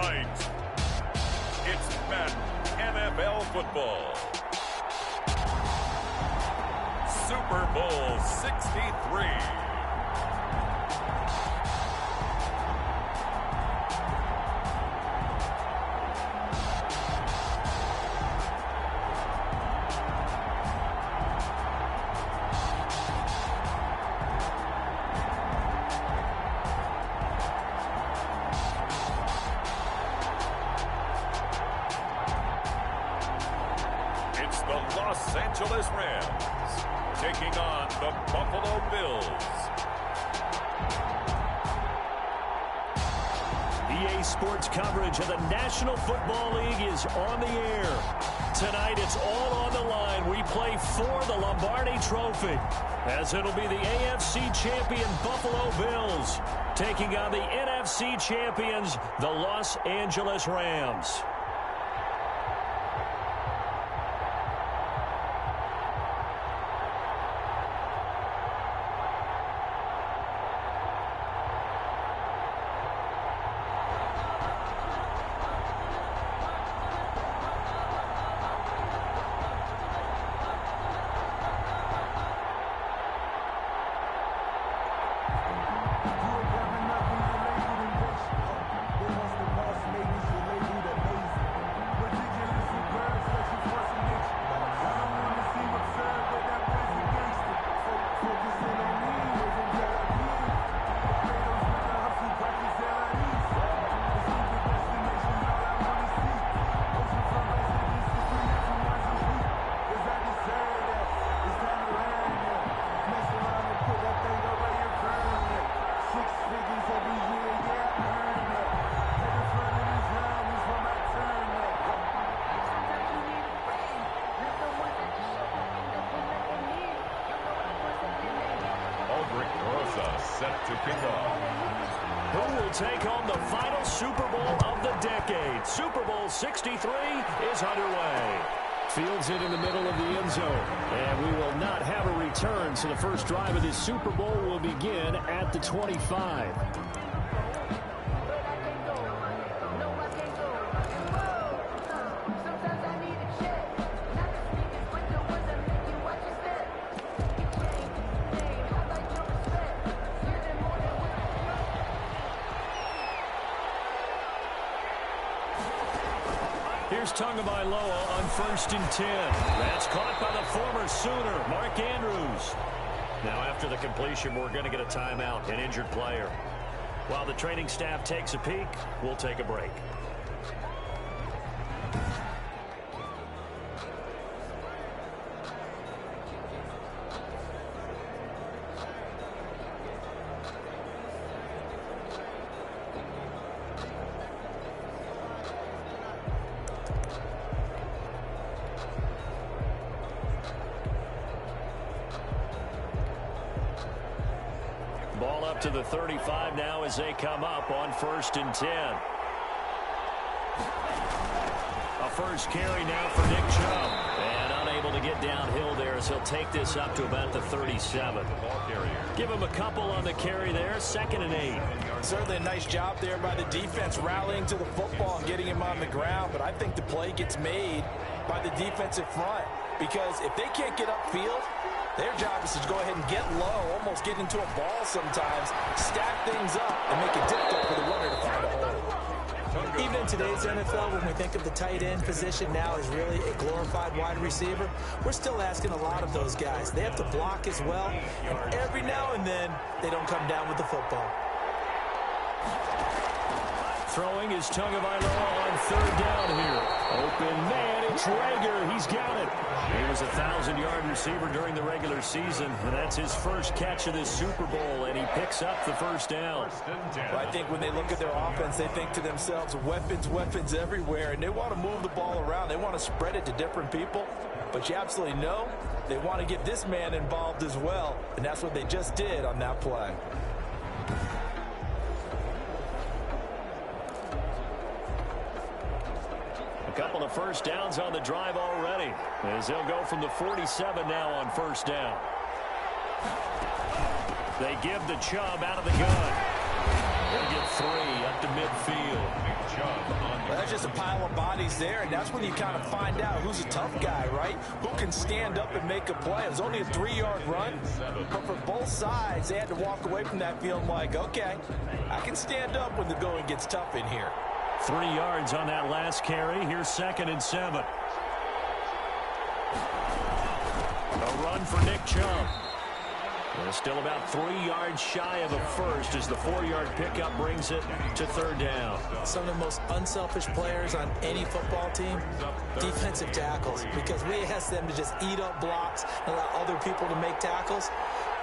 tonight, it's Madden NFL football. Super Bowl 63. Los Angeles Rams taking on the Buffalo Bills. EA Sports coverage of the National Football League is on the air. Tonight it's all on the line. We play for the Lombardi Trophy, as it'll be the AFC champion Buffalo Bills taking on the NFC champions, the Los Angeles Rams. Set to kick off. Who will take home the final Super Bowl of the decade? Super Bowl 63 is underway. Fields it in the middle of the end zone. And we will not have a return, so the first drive of this Super Bowl will begin at the 25. Here's Tagovailoa on 1st and 10. That's caught by the former Sooner, Mark Andrews. Now after the completion, we're going to get a timeout, an injured player. While the training staff takes a peek, we'll take a break. Ball up to the 35 now as they come up on 1st and 10. A first carry now for Nick Chubb. And unable to get downhill there as he'll take this up to about the 37. Give him a couple on the carry there. 2nd and 8. Certainly a nice job there by the defense rallying to the football and getting him on the ground. But I think the play gets made by the defensive front, because if they can't get upfield, their job is to go ahead and get low, almost get into a ball sometimes, stack things up, and make it difficult for the runner to find a hole. Even in today's NFL, when we think of the tight end position now as really a glorified wide receiver, we're still asking a lot of those guys. They have to block as well, and every now and then, they don't come down with the football. Throwing is Tagovailoa on 3rd down here. Open man, it's Rager. He's got it. He was a 1,000-yard receiver during the regular season, and that's his first catch of this Super Bowl, and he picks up the 1st down. Well, I think when they look at their offense, they think to themselves, weapons, weapons everywhere, and they want to move the ball around. They want to spread it to different people, but you absolutely know they want to get this man involved as well, and that's what they just did on that play. A couple of 1st downs on the drive already, as they'll go from the 47 now on 1st down. They give the Chubb out of the gun. They'll get 3 up to midfield. Well, that's just a pile of bodies there, and that's when you kind of find out who's a tough guy, right? Who can stand up and make a play. It was only a 3-yard run, but for both sides, they had to walk away from that feeling like, okay, I can stand up when the going gets tough in here. 3 yards on that last carry. Here's 2nd and 7. A run for Nick Chubb. They're still about 3 yards shy of a first as the 4-yard pickup brings it to 3rd down. Some of the most unselfish players on any football team, defensive tackles, because we ask them to just eat up blocks and allow other people to make tackles.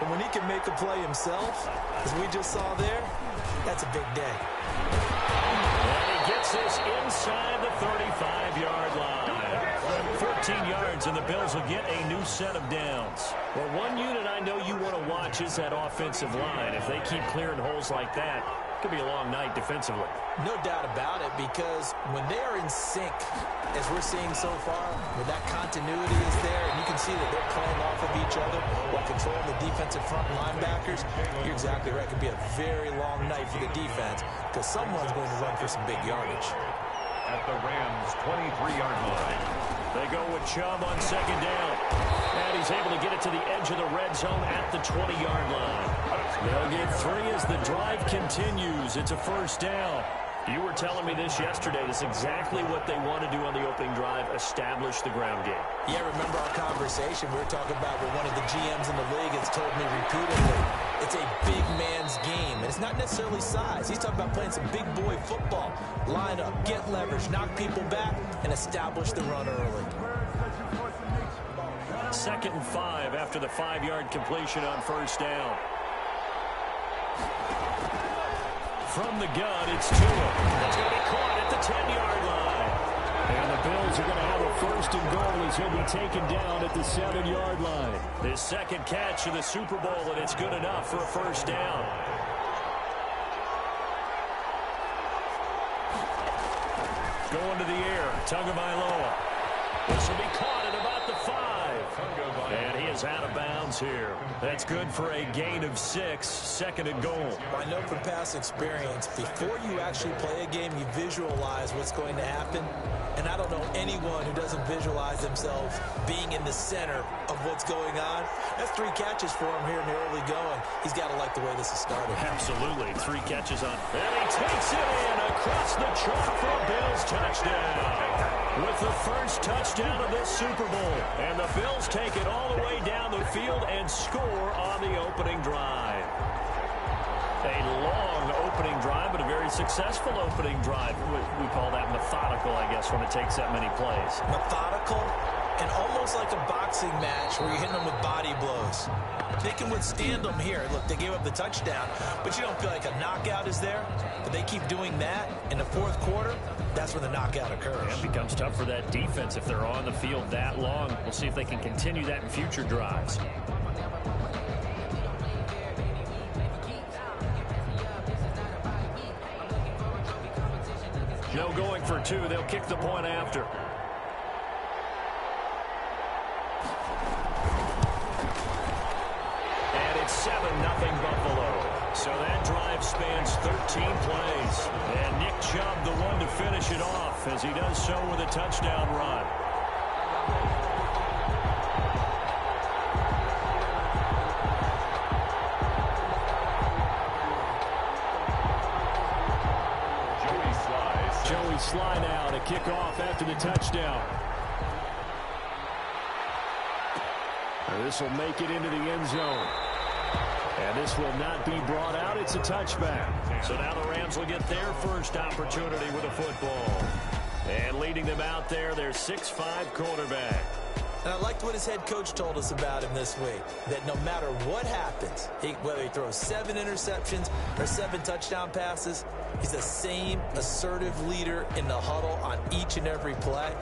And when he can make a play himself, as we just saw there, that's a big day. And he gets this inside the 35-yard line. 14 yards, and the Bills will get a new set of downs. Well, one unit I know you want to watch is that offensive line. If they keep clearing holes like that, it could be a long night defensively. No doubt about it, because when they are in sync, as we're seeing so far, when that continuity is there, and you can see that they're playing off of each other while controlling the defensive front linebackers, you're exactly right. It could be a very long night for the defense because someone's going to run for some big yardage. At the Rams' 23-yard line. They go with Chubb on 2nd down. And he's able to get it to the edge of the red zone at the 20-yard line. They'll get 3 as the drive continues. It's a 1st down. You were telling me this yesterday. This is exactly what they want to do on the opening drive, establish the ground game. Yeah, remember our conversation? We were talking about what one of the GMs in the league has told me repeatedly. It's a big man's game, and it's not necessarily size. He's talking about playing some big boy football. Line up, get leverage, knock people back, and establish the run early. 2nd and 5 after the 5-yard completion on 1st down. From the gun, it's Tua. That's going to be caught at the 10-yard line. And the Bills are going to have a 1st and goal as he'll be taken down at the 7-yard line. His 2nd catch of the Super Bowl, and it's good enough for a 1st down. Going to the air, Tagovailoa. This will be caught at about the 5. And he is out of bounds here. That's good for a gain of 6, 2nd and goal. I know from past experience, before you actually play a game, you visualize what's going to happen. And I don't know anyone who doesn't visualize themselves being in the center of what's going on. That's 3 catches for him here in the early going. He's got to like the way this is started. Absolutely. 3 catches on. And he takes it in across the chalk for a Bills touchdown. With the first touchdown of this Super Bowl. And the Bills take it all the way down the field and score on the opening drive. A long opening drive, but a very successful opening drive. We call that methodical, I guess, when it takes that many plays. Methodical and almost like a boxing match where you're hitting them with body blows. They can withstand them here. Look, they gave up the touchdown, but you don't feel like a knockout is there. But they keep doing that in the 4th quarter. That's when the knockout occurs. It becomes tough for that defense if they're on the field that long. We'll see if they can continue that in future drives. No going for 2. They'll kick the point after. And it's 7-0 Buffalo. So that drive spans 13 plays. And Nick Chubb, the one to finish it off, as he does so with a touchdown run. Joey Sly now to kick off after the touchdown. And this will make it into the end zone. And this will not be brought out. It's a touchback. So now the Rams will get their first opportunity with a football. And leading them out there, their 6'5" quarterback. And I liked what his head coach told us about him this week, that no matter what happens, whether he throws 7 interceptions or 7 touchdown passes, he's the same assertive leader in the huddle on each and every play.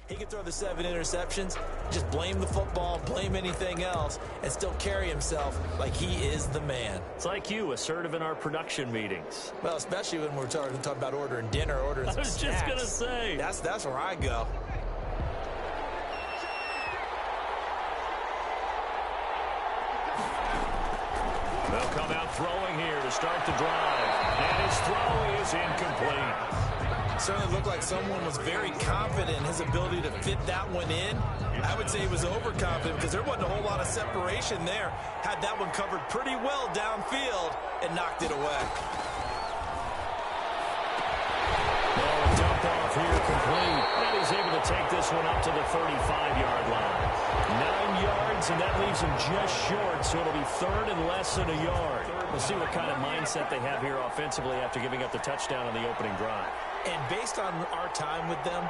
He can throw the 7 interceptions, just blame the football, blame anything else, and still carry himself like he is the man. It's like you, assertive in our production meetings. Well, especially when we're talking about ordering dinner, ordering some snacks. I was just going to say. That's where I go. They'll come out throwing here to start the drive. And his throw is incomplete. Certainly looked like someone was very confident in his ability to fit that one in. I would say he was overconfident because there wasn't a whole lot of separation there. Had that one covered pretty well downfield and knocked it away. Dump off here complete. And he's able to take this one up to the 35-yard line. 9 yards, and that leaves him just short, so it'll be third and less than a yard. We'll see what kind of mindset they have here offensively after giving up the touchdown on the opening drive. And based on our time with them,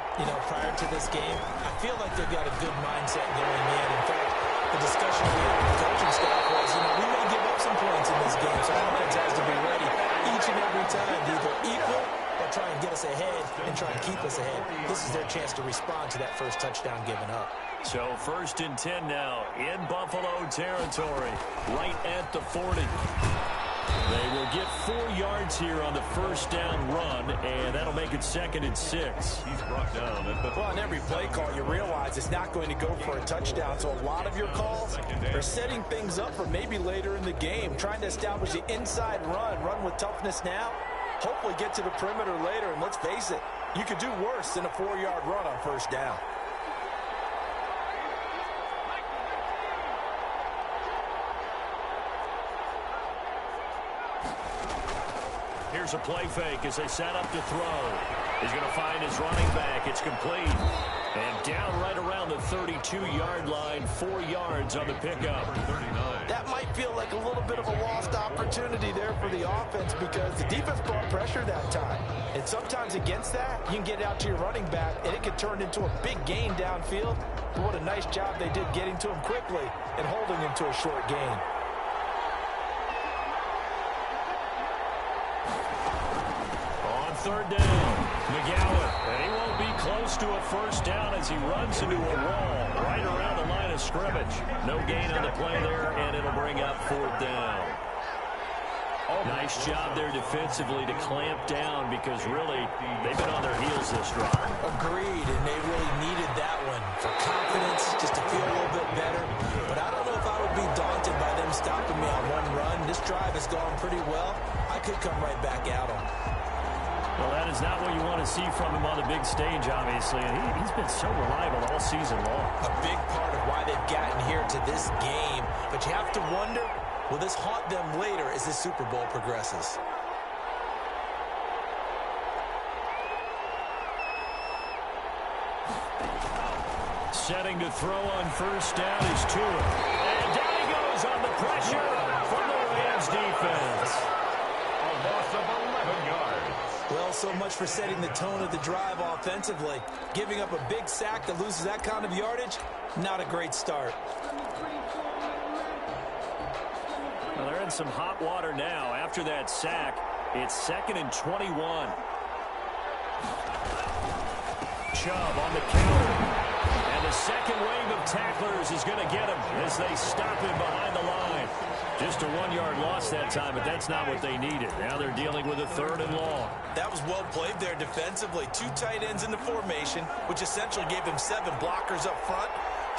prior to this game, I feel like they've got a good mindset going in. In fact, the discussion we had with the coaching staff was, we may give up some points in this game, so offense has to be ready each and every time to either equal or try and get us ahead and try and keep us ahead. This is their chance to respond to that first touchdown given up. So 1st and 10 now in Buffalo territory, right at the 40. They will get 4 yards here on the first down run, and that'll make it 2nd and 6. He's brought down. Well, on every play call, you realize it's not going to go for a touchdown. So a lot of your calls are setting things up for maybe later in the game, trying to establish the inside run with toughness now, hopefully get to the perimeter later. And let's face it, you could do worse than a 4-yard run on first down. Here's a play fake as they set up to throw. He's going to find his running back. It's complete. And down right around the 32-yard line, 4 yards on the pickup. That might feel like a little bit of a lost opportunity there for the offense because the defense brought pressure that time. And sometimes against that, you can get out to your running back, and it could turn into a big gain downfield. But what a nice job they did getting to him quickly and holding him to a short gain. Third down, McGowan, and he won't be close to a first down as he runs into a wall right around the line of scrimmage. No gain on the play there, and it'll bring up 4th down. Nice job there defensively to clamp down because really they've been on their heels this drive. Agreed, and they really needed that one for confidence, just to feel a little bit better. But I don't know if I would be daunted by them stopping me on one run. This drive has gone pretty well. I could come right back at them. Well, that is not what you want to see from him on the big stage, obviously. And he's been so reliable all season long. A big part of why they've gotten here to this game. But you have to wonder, will this haunt them later as the Super Bowl progresses? Setting to throw on first down is Tua. And down he goes on the pressure from the Rams defense. A loss of 11 yards. Well, so much for setting the tone of the drive offensively. Giving up a big sack that loses that kind of yardage, not a great start. Well, they're in some hot water now. After that sack, it's 2nd and 21. Chubb on the counter. And the second wave of tacklers is going to get him as they stop him behind the line. Just a 1-yard loss that time, but that's not what they needed. Now they're dealing with a 3rd and long. That was well played there defensively. 2 tight ends in the formation, which essentially gave them 7 blockers up front.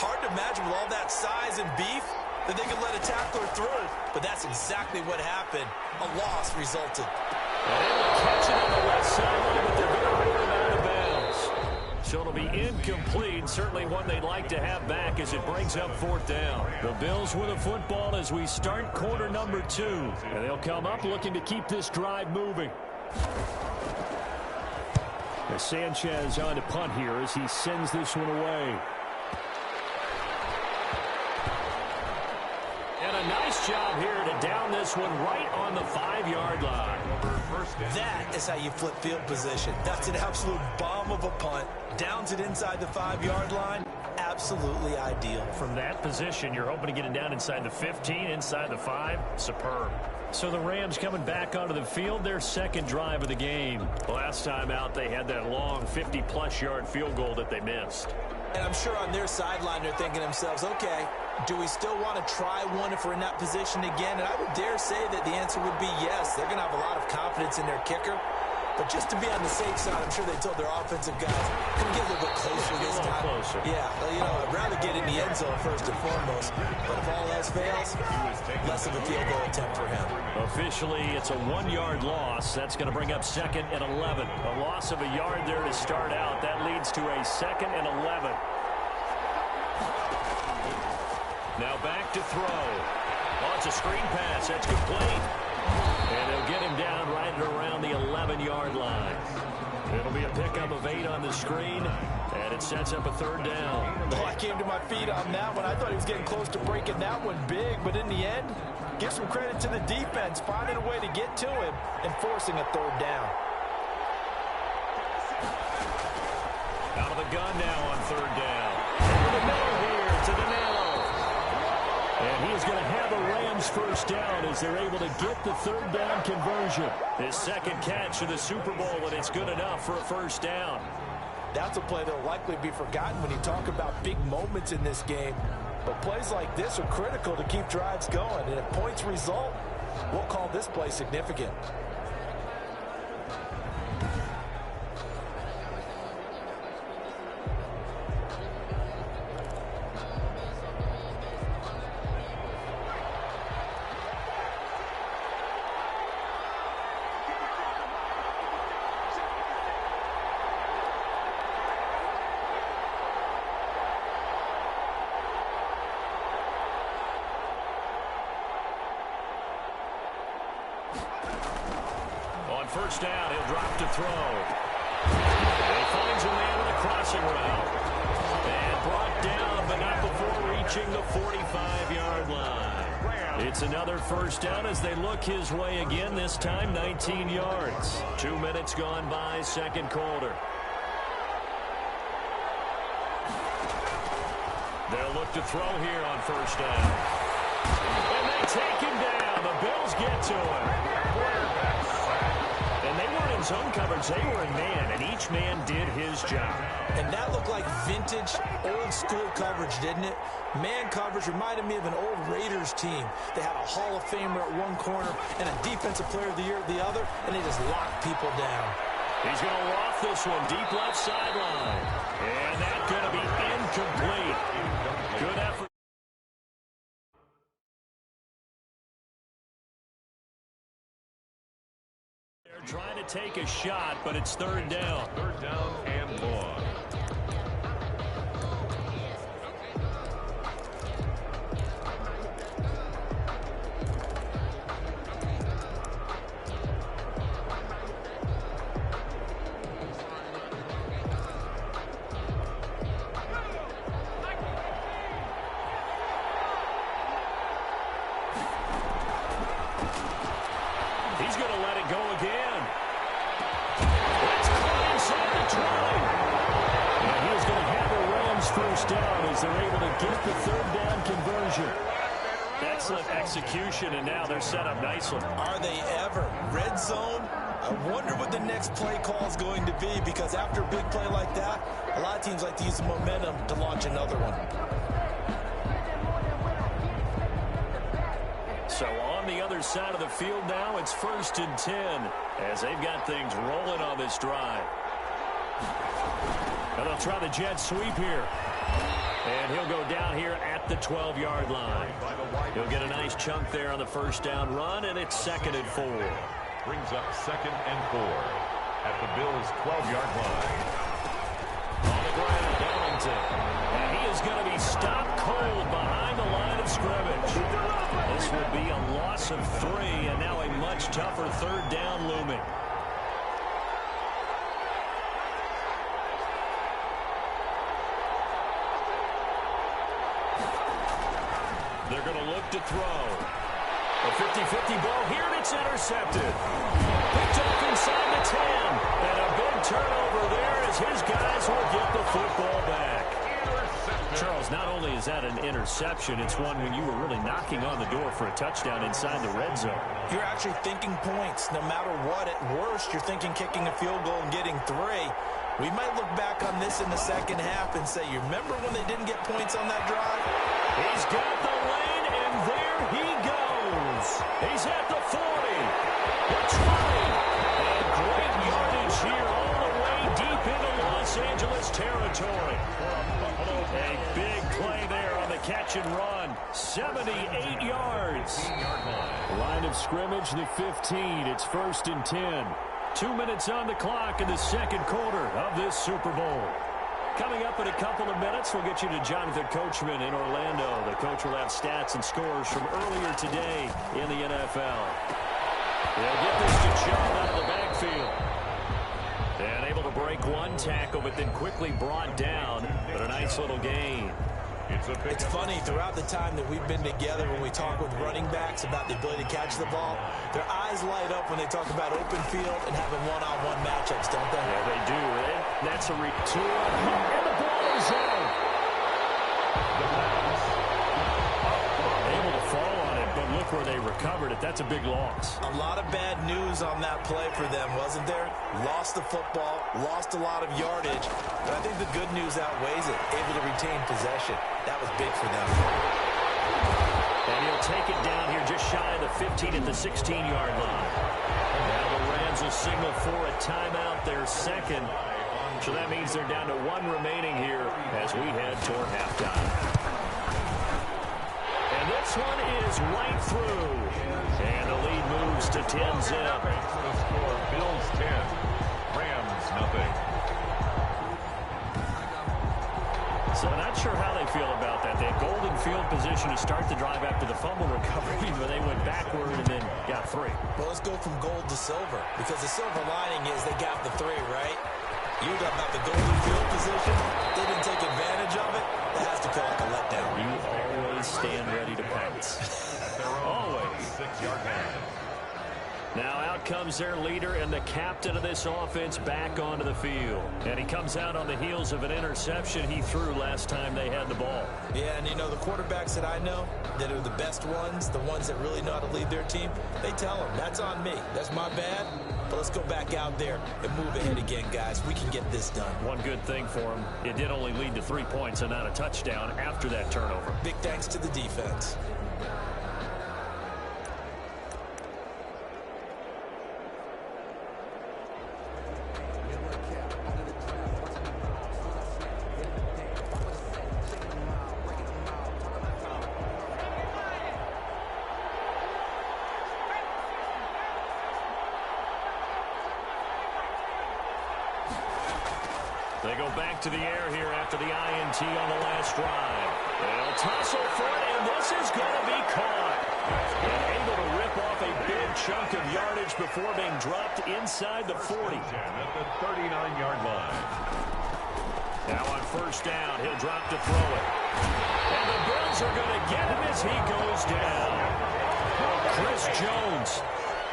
Hard to imagine with all that size and beef that they could let a tackler through, but that's exactly what happened. A loss resulted. They will catch it on the left sideline, but they're going to rule him out of bounds. So it'll be incomplete, certainly one they'd like to have back as it brings up 4th down. The Bills with the football as we start quarter number 2. And they'll come up looking to keep this drive moving. As Sanchez on to punt here as he sends this one away. And a nice job here to down this one right on the 5-yard line. That is how you flip field position. That's an absolute bomb of a punt. Downs it inside the 5-yard line. Absolutely. absolutely ideal. From that position, you're hoping to get it down inside the 15, inside the 5. Superb. So the Rams coming back onto the field, their second drive of the game. Last time out, they had that long 50-plus yard field goal that they missed. And I'm sure on their sideline they're thinking to themselves, okay, do we still want to try one if we're in that position again? And I would dare say that the answer would be yes. They're going to have a lot of confidence in their kicker. But just to be on the safe side, I'm sure they told their offensive guys, can we get a little bit closer this time? Closer. Yeah, you know, I'd rather get in the end zone first and foremost. But if all else fails, less of a field goal attempt for him. Officially, it's a 1-yard loss. That's going to bring up 2nd and 11. A loss of a yard there to start out. That leads to a 2nd and 11. Now back to throw. Oh, it's a screen pass. That's complete. And they'll get him down right at around the 11-yard line. It'll be a pickup of 8 on the screen, and it sets up a 3rd down. Oh, I came to my feet on that one. I thought he was getting close to breaking that one big, but in the end, give some credit to the defense, finding a way to get to him and forcing a 3rd down. Out of the gun now on 3rd down. Over the middle here to the middle. And he's going to have a Rams 1st down as they're able to get the 3rd down conversion. His 2nd catch of the Super Bowl, and it's good enough for a 1st down. That's a play that will likely be forgotten when you talk about big moments in this game. But plays like this are critical to keep drives going. And if points result, we'll call this play significant. On 1st down, he'll drop to throw. He finds a man with a crossing route. And brought down, but not before reaching the 45-yard line. It's another 1st down as they look his way again, this time 19 yards. 2 minutes gone by, 2nd quarter. They'll look to throw here on 1st down. And they take him down. The Bills get to him. And they weren't in zone coverage. They were in man, and each man did his job. And that looked like vintage, old-school coverage, didn't it? Man coverage reminded me of an old Raiders team. They had a Hall of Famer at one corner and a Defensive Player of the Year at the other, and they just locked people down. He's going to loft this one deep left sideline. And that's going to be incomplete. Good effort. They're trying to take a shot, but it's 3rd down. 3rd down and long. He's going to let it go again. That's caught inside the 20. And he's going to have a Rams 1st down as they're able to get the 3rd down conversion. Excellent execution, and now they're set up nicely. Are they ever? Red zone? I wonder what the next play call is going to be, because after a big play like that, a lot of teams like to use the momentum to launch another one. So on the other side of the field now, it's 1st and 10 as they've got things rolling on this drive. And they'll try the jet sweep here. And he'll go down here at the 12-yard line. He'll get a nice chunk there on the 1st down run, and it's 2nd and 4. Brings up 2nd and 4 at the Bills' 12-yard line. On the ground, Darlington. And he is going to be stopped cold behind the line of scrimmage. This would be a loss of 3, and now a much tougher 3rd down looming. They're going to look to throw. A 50-50 ball here, and it's intercepted. Picked off inside the 10. And a big turnover there as his guys will get the football back. Intercepted. Charles, not only is that an interception, it's one when you were really knocking on the door for a touchdown inside the red zone. You're actually thinking points. No matter what, at worst, you're thinking kicking a field goal and getting 3. We might look back on this in the second half and say, you remember when they didn't get points on that drive? He's got the lane, and there he goes. He's at the 40, the 20, and great yardage here all the way deep into Los Angeles territory. A big play there on the catch and run. 78 yards. Line of scrimmage, the 15. It's 1st and 10. 2 minutes on the clock in the second quarter of this Super Bowl. Coming up in a couple of minutes, we'll get you to Jonathan Coachman in Orlando. The coach will have stats and scores from earlier today in the NFL. They'll get this to Chubb out of the backfield. And able to break one tackle, but then quickly brought down. But a nice little gain. It's funny, throughout the time that we've been together, when we talk with running backs about the ability to catch the ball, their eyes light up when they talk about open field and having one-on-one matchups, don't they? Yeah, they do. That's a return. And the ball is out. Able to fall on it, but look where they recovered it. That's a big loss. A lot of bad news on that play for them, wasn't there? Lost the football, lost a lot of yardage, but I think the good news outweighs it. Able to retain possession. That was big for them. And he'll take it down here just shy of the 15 at the 16-yard line. Now the Rams will signal for a timeout, their second. So that means they're down to 1 remaining here as we head toward halftime. And this one is right through. And the lead moves to 10-zip. Bills 10, Rams nothing. So not sure how they feel about that. They had golden field position to start the drive after the fumble recovery, but they went backward and then got 3. Well, let's go from gold to silver, because the silver lining is they got the 3, right? You got about the golden field position. They didn't take advantage of it. That has to feel like a letdown. You always stand ready to pounce. Always. 6-yard man. Now out comes their leader and the captain of this offense back onto the field. And he comes out on the heels of an interception he threw last time they had the ball. Yeah, and you know, the quarterbacks that I know that are the best ones, the ones that really know how to lead their team, they tell them, that's on me. That's my bad. But let's go back out there and move ahead again, guys. We can get this done. One good thing for him, it did only lead to 3 points and not a touchdown after that turnover. Big thanks to the defense. They go back to the air here after the INT on the last drive. They'll tussle for it, and this is going to be caught. And able to rip off a big chunk of yardage before being dropped inside the 40. At the 39-yard line. Now on first down, he'll drop to throw it. And the Bills are going to get him as he goes down. Chris Jones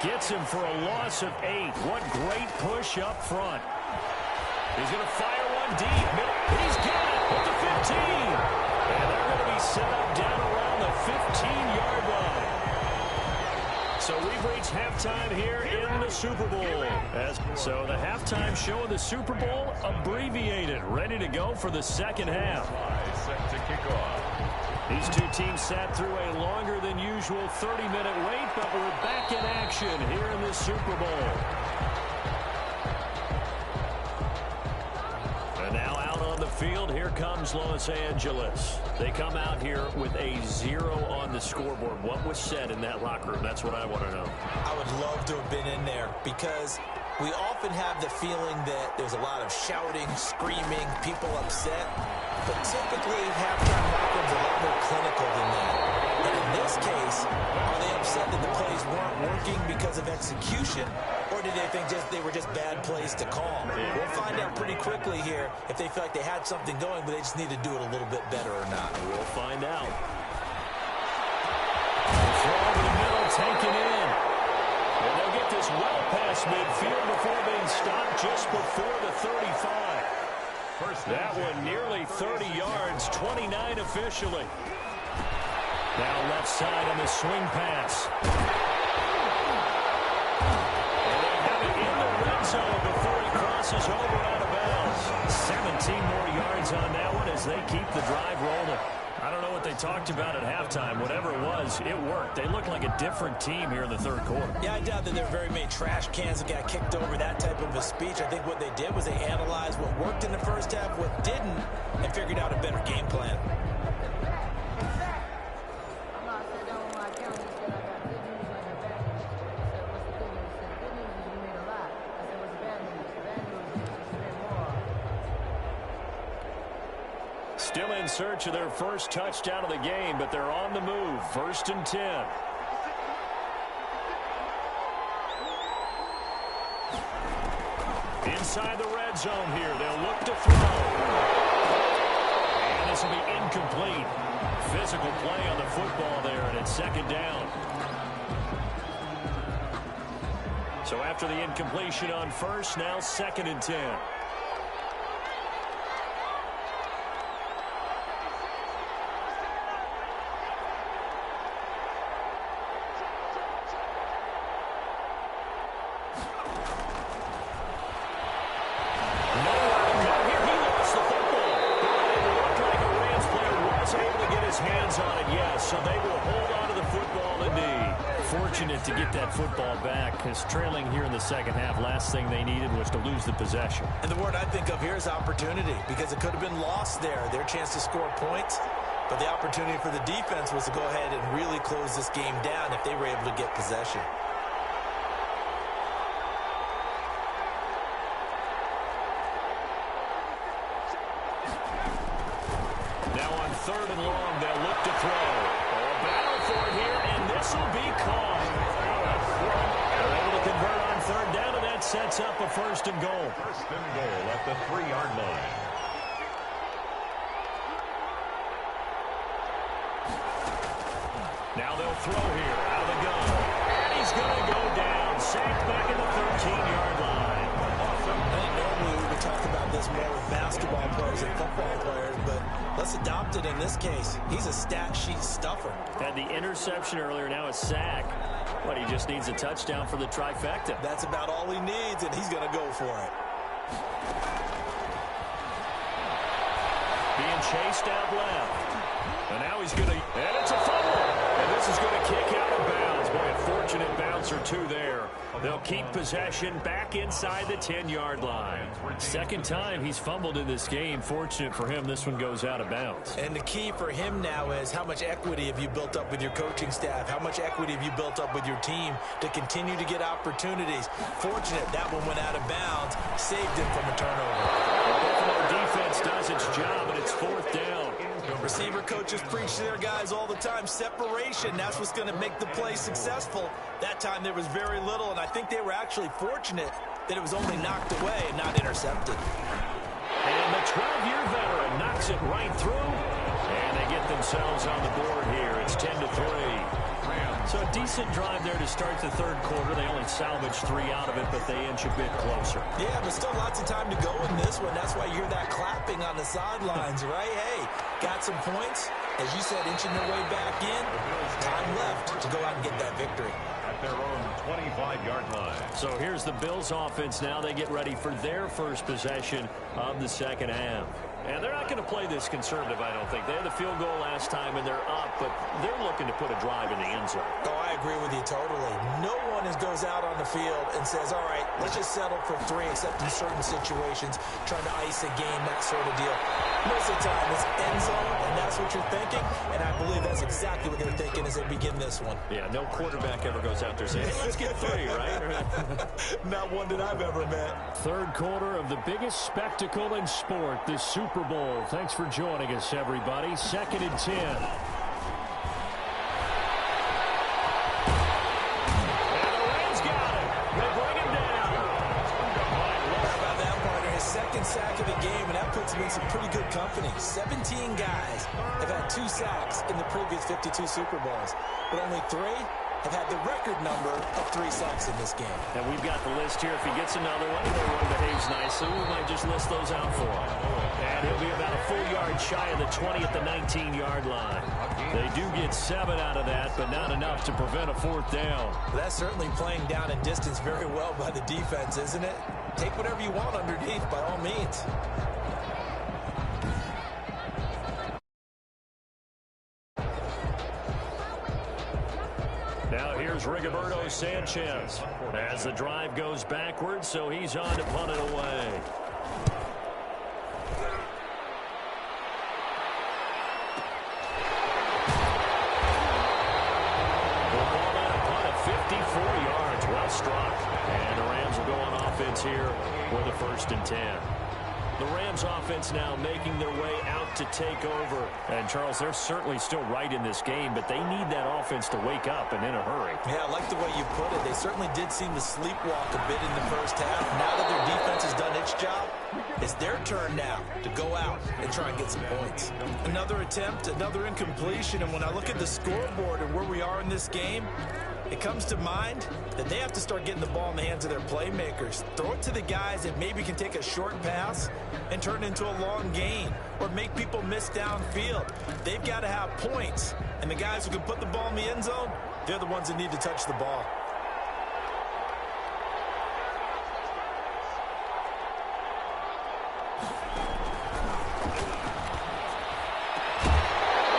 gets him for a loss of 8. What great push up front. He's going to fire one deep. He's got it at the 15. And they're going to be set up down around the 15-yard line. So we've reached halftime here in the Super Bowl. So the halftime show of the Super Bowl abbreviated, ready to go for the second half. Set to kick off. These two teams sat through a longer than usual 30-minute wait, but we're back in action here in the Super Bowl. And now out on the field, here comes Los Angeles. They come out here with a 0 on the scoreboard. What was said in that locker room? That's what I want to know. I would love to have been in there, because we often have the feeling that there's a lot of shouting, screaming, people upset. But typically, halftime locker rooms are a lot more clinical than that. And in this case, are they upset that the plays weren't working because of execution, or did they think they were just bad plays to call? We'll find out pretty quickly here if they feel like they had something going, but they just need to do it a little bit better or not. We'll find out. Throw over the middle, taken in. And they'll get this well past midfield before being stopped just before the 35. That one nearly 30 yards, 29 officially. Now left side on the swing pass. And they have it in the red zone before he crosses over out of bounds. 17 more yards on that one as they keep the drive rolling. I don't know what they talked about at halftime. Whatever it was, it worked. They look like a different team here in the third quarter. Yeah, I doubt that there are very many trash cans that got kicked over, that type of a speech. I think what they did was they analyzed what worked in the first half, what didn't, and figured out a better game plan. Still in search of their first touchdown of the game, but they're on the move. 1st and 10. Inside the red zone here. They'll look to throw. And this will be incomplete. Physical play on the football there, and it's 2nd down. So after the incompletion on first, now 2nd and 10. So they will hold on to the football indeed. Fortunate to get that football back, because trailing here in the second half, last thing they needed was to lose the possession. And the word I think of here is opportunity, because it could have been lost there. Their chance to score points, but the opportunity for the defense was to go ahead and really close this game down if they were able to get possession. Now on 3rd and long, they'll look to throw. Battle for it here, and this will be caught. They're able to convert on 3rd down, and that sets up a 1st and goal. 1st and goal at the 3-yard line. Now they'll throw here out of the gun. And he's going to go down. Sacked back at the 13-yard line. I think normally we would talk about this more with basketball players and football players, but let's adopt it in this case. He's a stat sheet stuffer. Had the interception earlier, now a sack. But he just needs a touchdown for the trifecta. That's about all he needs, and he's going to go for it. Being chased out left. And now he's going to, and it's a fumble. And this is going to kick out of bounds. Boy, a fortunate bounce or two there. They'll keep possession back inside the 10-yard line. 2nd time he's fumbled in this game. Fortunate for him, this one goes out of bounds. And the key for him now is how much equity have you built up with your coaching staff? How much equity have you built up with your team to continue to get opportunities? Fortunate that one went out of bounds, saved him from a turnover. Buffalo defense does its job, and it's 4th down. Receiver coaches preach to their guys all the time. Separation, that's what's going to make the play successful. That time there was very little, and I think they were actually fortunate that it was only knocked away and not intercepted. And the 12-year veteran knocks it right through, and they get themselves on the board here. It's 10-3. So a decent drive there to start the 3rd quarter. They only salvaged 3 out of it, but they inch a bit closer. Yeah, but still lots of time to go in this one. That's why you hear that clapping on the sidelines, right? Hey, got some points. As you said, inching their way back in. Time left to go out and get that victory. At their own 25-yard line. So here's the Bills offense now. They get ready for their first possession of the second half. And they're not going to play this conservative, I don't think. They had the field goal last time, and they're up, but they're looking to put a drive in the end zone. Oh, I agree with you totally. No one goes out on the field and says, all right, let's just settle for 3, except in certain situations, trying to ice a game, that sort of deal. Most of the time, it's end zone, and that's what you're thinking, and I believe that's exactly what they're thinking as they begin this one. Yeah, no quarterback ever goes out there saying, hey, let's get 3, right? Not one that I've ever met. 3rd quarter of the biggest spectacle in sport, the Super Bowl. Thanks for joining us, everybody. 2nd and 10. And the Rams got him. They bring him down. How about that, partner? His 2nd sack of the game, and that puts him in some pretty good company. 17 guys have had 2 sacks in the previous 52 Super Bowls, but only 3 have had the record number of 3 sacks in this game. And we've got the list here. If he gets another one, another one behaves nicely, we might just list those out for him. And he'll be about a full yard shy of the 20 at the 19-yard line. They do get 7 out of that, but not enough to prevent a 4th down. That's certainly playing down and distance very well by the defense, isn't it? Take whatever you want underneath, by all means. Now here's Rigoberto Sanchez as the drive goes backwards, so he's on to punt it away. We'll call that a punt of 54 yards. Well struck. And the Rams will go on offense here with a 1st and 10. The Rams offense now making their way out to take over. And, Charles, they're certainly still right in this game, but they need that offense to wake up and in a hurry. Yeah, I like the way you put it. They certainly did seem to sleepwalk a bit in the first half. Now that their defense has done its job, it's their turn now to go out and try and get some points. Another attempt, another incompletion, and when I look at the scoreboard and where we are in this game, it comes to mind that they have to start getting the ball in the hands of their playmakers. Throw it to the guys that maybe can take a short pass and turn it into a long gain or make people miss downfield. They've got to have points, and the guys who can put the ball in the end zone, they're the ones that need to touch the ball.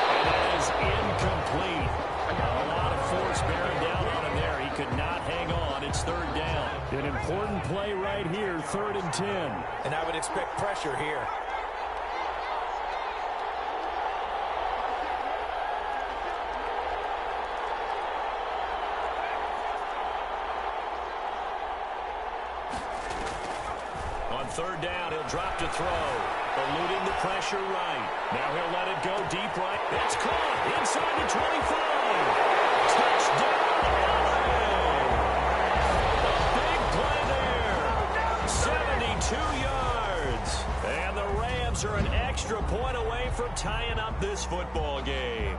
And that is incomplete. A lot of force bearing down on him there. He could not hang on. It's 3rd down. An important play right here, 3rd and 10. And I would expect pressure here. On 3rd down, he'll drop to throw. Eluding the pressure right. Now he'll let it go deep right. It's caught inside the 25. Touchdown, LA! A big play there. 72 yards. And the Rams are an extra point away from tying up this football game.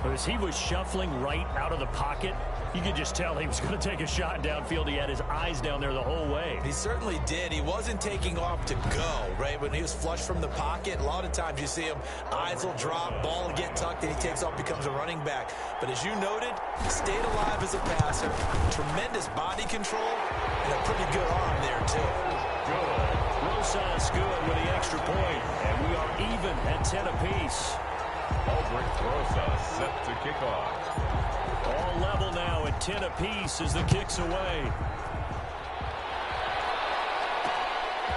But as he was shuffling right out of the pocket, you could just tell he was going to take a shot downfield. He had his eyes down there the whole way. He certainly did. He wasn't taking off to go, right? When he was flush from the pocket, a lot of times you see him, eyes will drop, ball will get tucked, and he takes off, becomes a running back. But as you noted, he stayed alive as a passer, tremendous body control, and a pretty good arm there, too. Good. Rosas good with the extra point, and we are even at 10 apiece. Aldrich Rosas set to kick off. All level now at 10 apiece as the kick's away.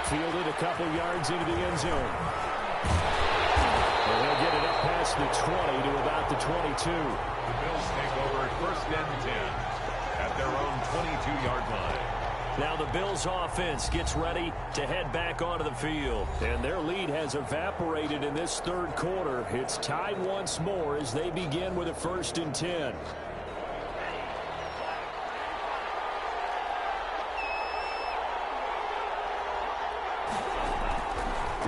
Fielded a couple yards into the end zone. And he'll get it up past the 20 to about the 22. The Bills take over 1st and 10 at their own 22-yard line. Now the Bills offense gets ready to head back onto the field. And their lead has evaporated in this 3rd quarter. It's tied once more as they begin with a 1st and 10.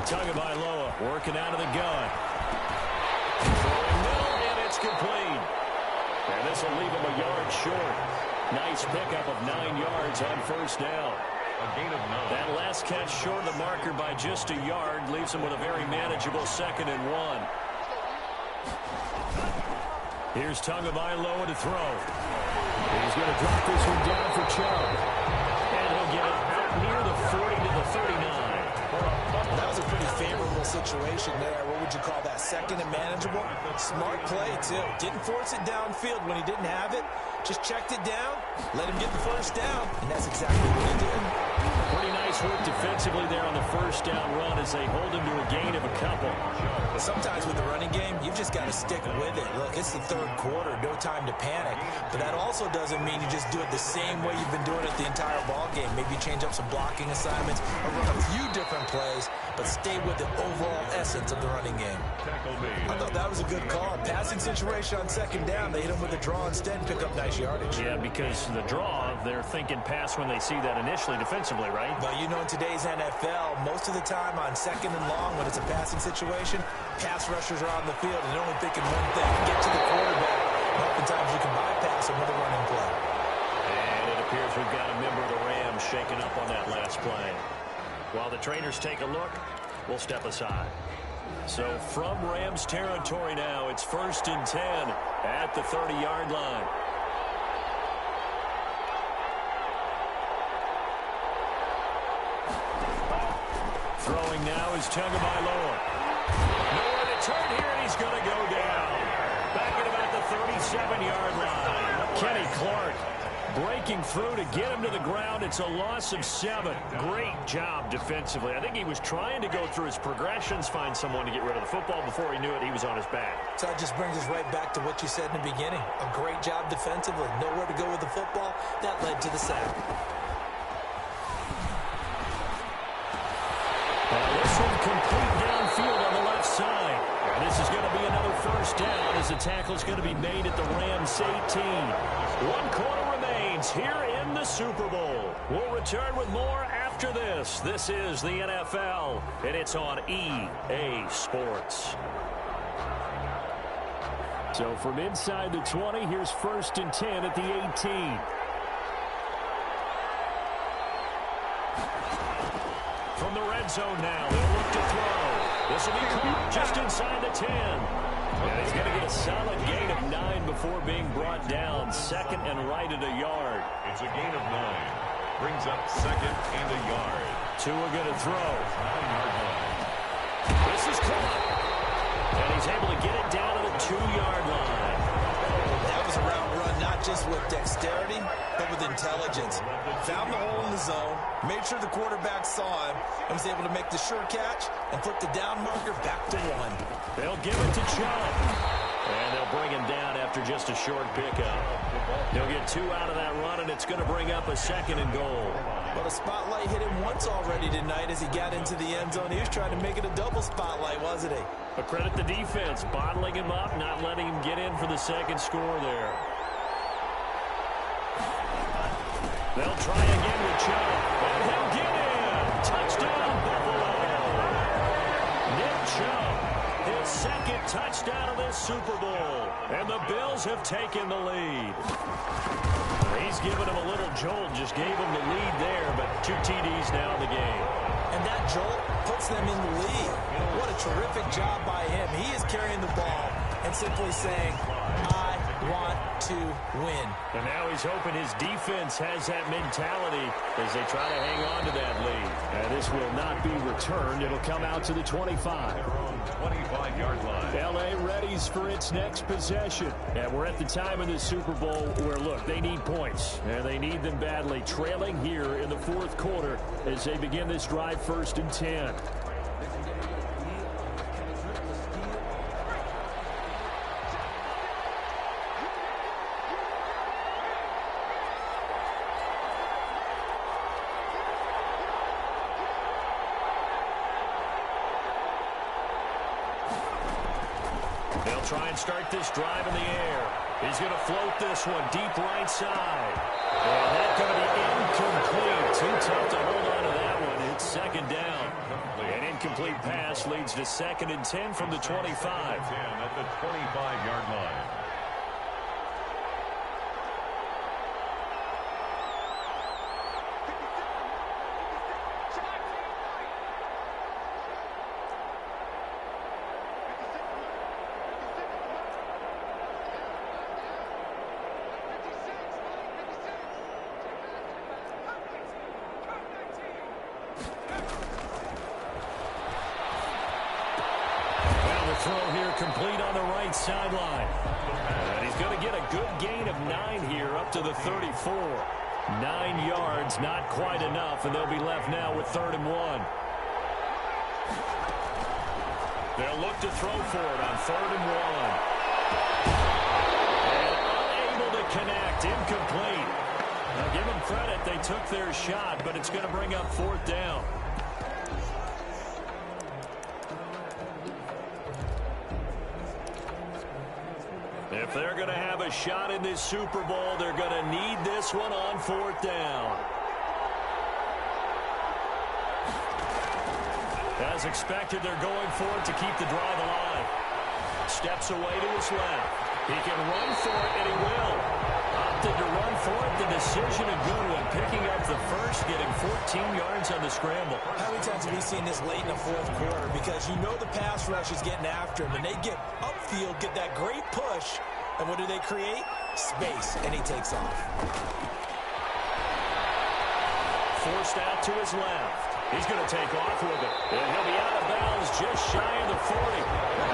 Tagovailoa working out of the gun. Throwing middle, and it's complete. And this will leave him a yard short. Nice pickup of 9 yards on 1st down. A gain of 9. That last catch short of the marker by just a yard leaves him with a very manageable 2nd and 1. Here's Tagovailoa to throw. He's going to drop this one down for Chubb. And he'll get it out near the 40 to the 39. That was a pretty favorable situation there. What would you call that? 2nd and manageable? Smart play, too. Didn't force it downfield when he didn't have it. Just checked it down, let him get the 1st down, and that's exactly what he did. Pretty nice work defensively there on the 1st down run as they hold him to a gain of a couple. Sometimes with the running game, you've just got to stick with it. Look, it's the 3rd quarter, no time to panic. But that also doesn't mean you just do it the same way you've been doing it the entire ball game. Maybe you change up some blocking assignments or run a few different plays, but stay with the overall essence of the running game. I thought that was a good call. Passing situation on 2nd down, they hit him with a draw instead, pick up nice yardage. Yeah, because the draw, they're thinking pass when they see that initially defensively, right? But you know, in today's NFL, most of the time on 2nd and long, when it's a passing situation, pass rushers are on the field and they're only thinking one thing: get to the quarterback. Oftentimes you can bypass them with a running play. And it appears we've got a member of the Rams shaken up on that last play. While the trainers take a look, we'll step aside. So from Rams territory now, it's 1st and 10 at the 30-yard line. Throwing now is Tagovailoa. Nowhere to turn here, and he's going to go down. Back at about the 37-yard line. Kenny Clark breaking through to get him to the ground. It's a loss of 7. Great job defensively. I think he was trying to go through his progressions, find someone to get rid of the football. Before he knew it, he was on his back. So that just brings us right back to what you said in the beginning. A great job defensively. Nowhere to go with the football. That led to the sack. This one complete downfield on the left side. And this is going to be another 1st down as the tackle is going to be made at the Rams 18. 1 quarter remains here in the Super Bowl. We'll return with more after this. This is the NFL, and it's on EA Sports. So from inside the 20, here's 1st and 10 at the 18. From the red zone now, they'll look to throw. This will be caught just inside the 10. And he's going to get a solid gain of 9 before being brought down. 2nd and right at a yard. It's a gain of 9. Brings up 2nd and a yard. Tua going to throw. 9-yard line. This is caught. And he's able to get it down to the 2-yard line. That was a route run, not just with dexterity, but with intelligence. Found the hole in the zone, made sure the quarterback saw him, and was able to make the sure catch and put the down marker back to 1. They'll give it to Chubb. And they'll bring him down after just a short pickup. He'll get 2 out of that run, and it's going to bring up a 2nd and goal. Well, the spotlight hit him once already tonight as he got into the end zone. He was trying to make it a double spotlight, wasn't he? But credit the defense, bottling him up, not letting him get in for the 2nd score there. They'll try again with Chubb, and he'll get in. Touchdown, Buffalo. Nick Chubb, his 2nd touchdown of this Super Bowl. And the Bills have taken the lead. He's given him a little jolt, just gave him the lead there, but 2 TDs now in the game. And that jolt puts them in the lead. What a terrific job by him. He is carrying the ball and simply saying, I want to win. And now he's hoping his defense has that mentality as they try to hang on to that lead. And this will not be returned. It'll come out to the 25. Their own 25-yard line. L.A. readies for its next possession. And we're at the time of the Super Bowl where, look, they need points. And they need them badly. Trailing here in the 4th quarter as they begin this drive 1st and 10. They'll try and start this drive in the air. He's going to float this one deep right side. And that's going to be incomplete. Too tough to hold on to that one. It's 2nd down. An incomplete pass leads to 2nd and 10 from the 25. 10 at the 25-yard line. Throw here complete on the right sideline. And he's going to get a good gain of 9 here up to the 34. 9 yards, not quite enough, and they'll be left now with 3rd and 1. They'll look to throw for it on 3rd and 1. And unable to connect, incomplete. Now give them credit, they took their shot, but it's going to bring up 4th down. If they're going to have a shot in this Super Bowl, they're going to need this one on 4th down. As expected, they're going for it to keep the drive alive. Steps away to his left. He can run for it, and he will. Opted to run for it. The decision a good one. Picking up the first, getting 14 yards on the scramble. How many times have we seen this late in the fourth quarter? Because you know the pass rush is getting after him, and they get upfield, get that great push, and what do they create? Space, and he takes off. Forced out to his left. He's going to take off with it. And he'll be out of bounds just shy of the 40.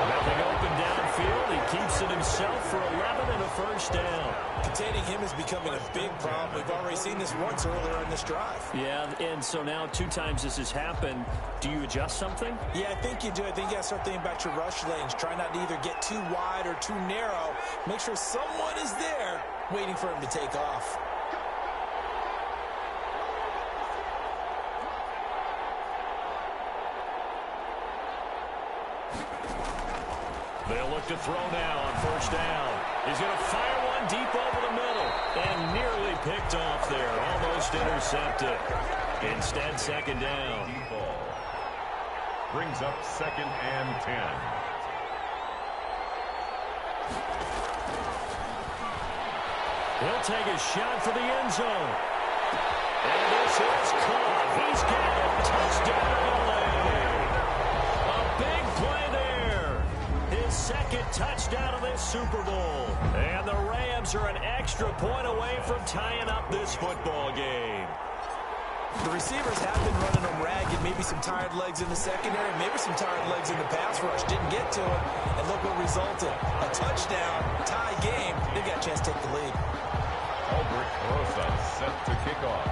Nothing open downfield. He keeps it himself for 11 and a first down. Containing him is becoming a big problem. We've already seen this once earlier in this drive. Yeah, and so now 2 times this has happened. Do you adjust something? Yeah, I think you do. I think you got to start thinking about your rush lanes. Try not to either get too wide or too narrow. Make sure someone is there waiting for him to take off. They'll look to throw now on first down. He's going to fire one deep over the middle. And nearly picked off there. Almost intercepted. Instead, second down. Brings up 2nd and 10. He'll take a shot for the end zone. And this is caught. He's got a touchdown. A big play there. His second touchdown of this Super Bowl. And the Rams are an extra point away from tying up this football game. The receivers have been running them ragged. Maybe some tired legs in the secondary. Maybe some tired legs in the pass rush. Didn't get to it. And look what resulted. A touchdown, tie game. They got a chance to take the lead. Albert Rosa set to kick off.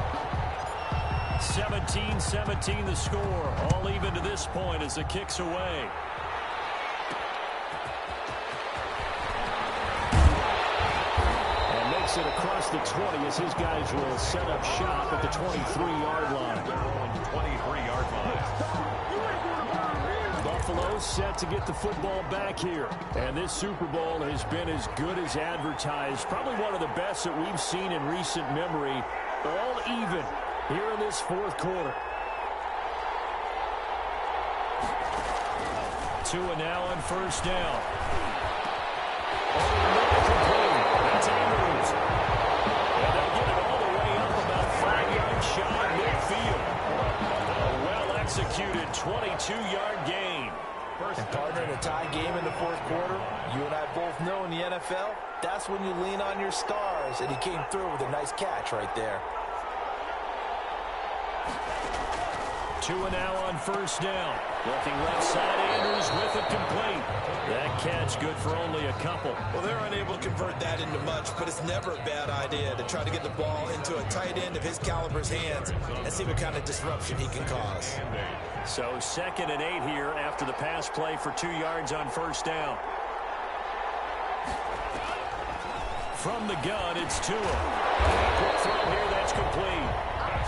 17-17 the score. All even to this point as the kick's away. It across the 20 as his guys will set up shop at the 23-yard line. 23-yard line. Buffalo set to get the football back here. And this Super Bowl has been as good as advertised. Probably one of the best that we've seen in recent memory. All even here in this fourth quarter. Tua now on first down. That's Andrews. And they'll get it all the way up about 5 yards shy midfield. A well-executed 22-yard gain. And partner, in a tie game in the fourth quarter, you and I both know in the NFL, that's when you lean on your stars. And he came through with a nice catch right there. Tua now on first down. Looking left side, Andrews with it complete. That catch good for only a couple. Well, they're unable to convert that into much, but it's never a bad idea to try to get the ball into a tight end of his caliber's hands and see what kind of disruption he can cause. So 2nd and 8 here after the pass play for 2 yards on first down. From the gun, it's Tua. Quick throw here, that's complete.